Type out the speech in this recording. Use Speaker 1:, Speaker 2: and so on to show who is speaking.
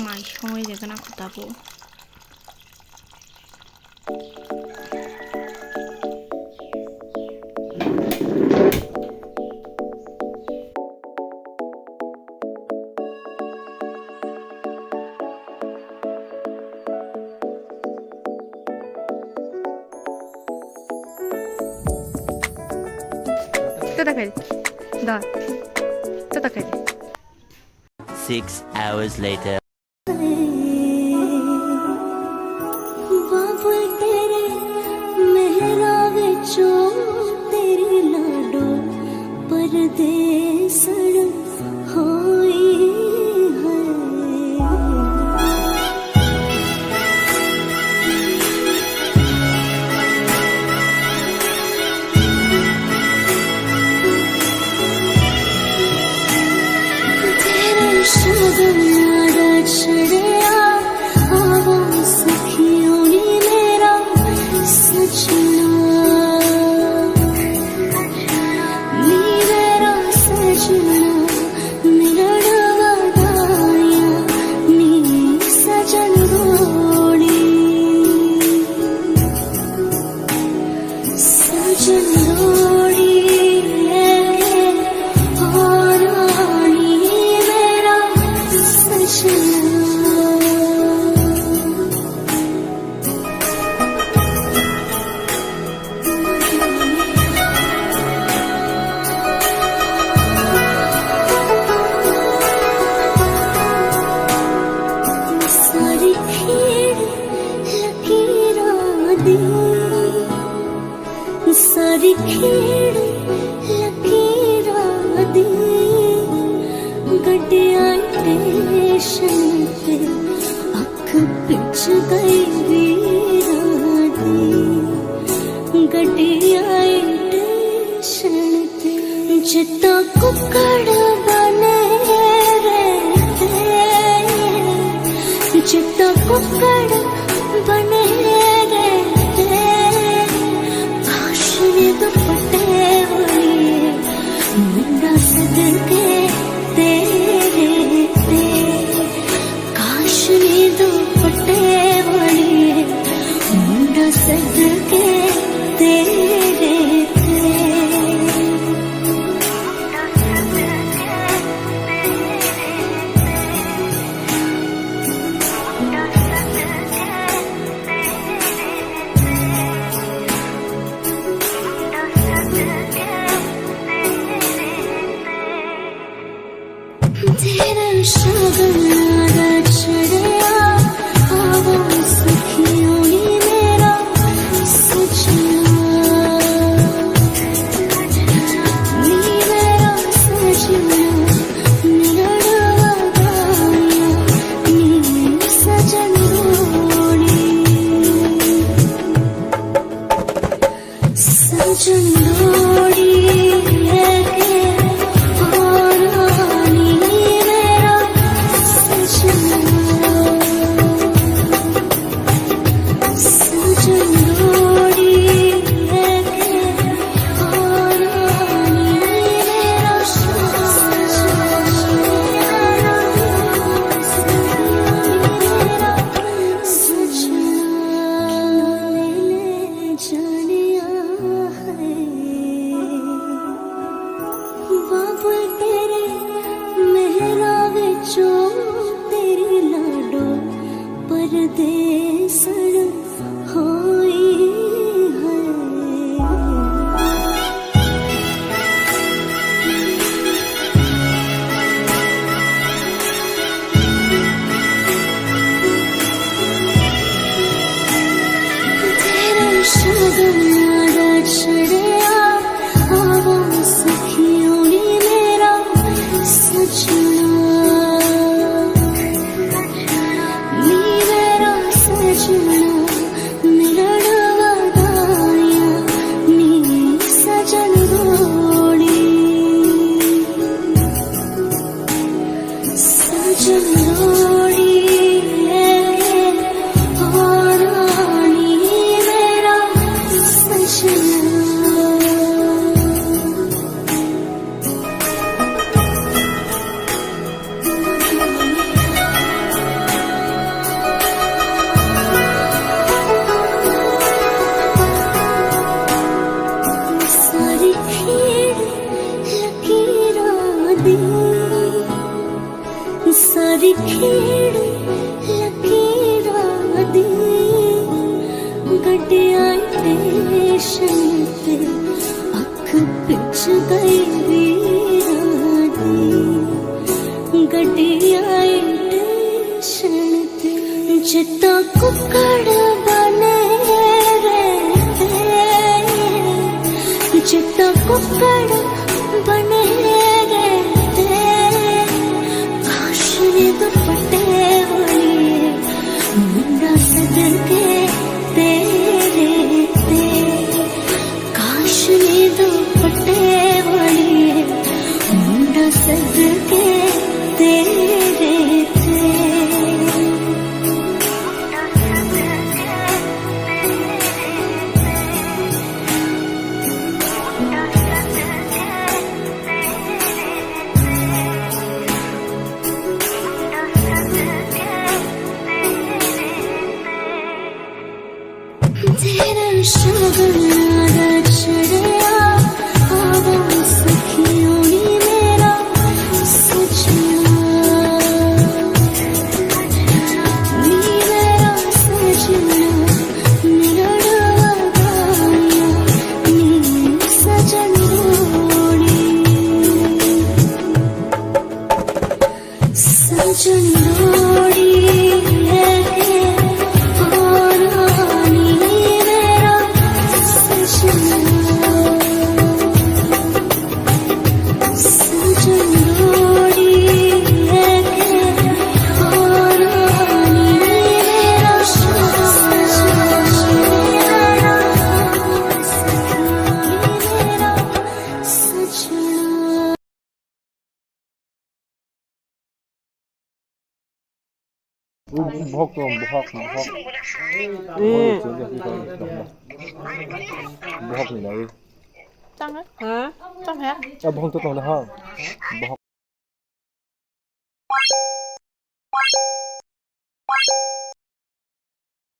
Speaker 1: माइ समय देगोन आंखौ दाबो दा
Speaker 2: 6 hours later.
Speaker 3: सारी खेड़ लकीरा दी गड्डिया स्टेशन पे अख पिछ गई वीरा दी गड्डिया स्टेशन पे जिता कुकड़ बने रहते जिता कुकड़ बने दुपट्टे वाली मुंडा सदके तेरे ते काशनी दुपट्टे वाली मुंडा सदके तेरे तेरा शगनारा चढ़या हवा सखियों ने मेरा सजना नी मेरा सजना मेरा डगाया नी सजन रोड़ी सजन रोड़ी स्टेशन पे अख पिच गई वीरानी गड्डी आई स्टेशन पे जिता कुकड़ बने रहते जिता कुकड़ बने रहते काशनी दुपट्टे वाली मुंडा सदके तेरे ते काशनी दुपट्टे वाली मुंडा सदके तेरे ते तेरा शगनादा चढ़िया आवा सखियोनी मेरा सजना नी मेरा सजना मेरा डवाया नी सजन रोड़ी सजन रोड़ी
Speaker 4: Bọc rồi, bọc. Bọc gì đấy?
Speaker 1: Tăng á? Hả? Tăng hả?
Speaker 4: Bọc tôi còn được không? Bọc.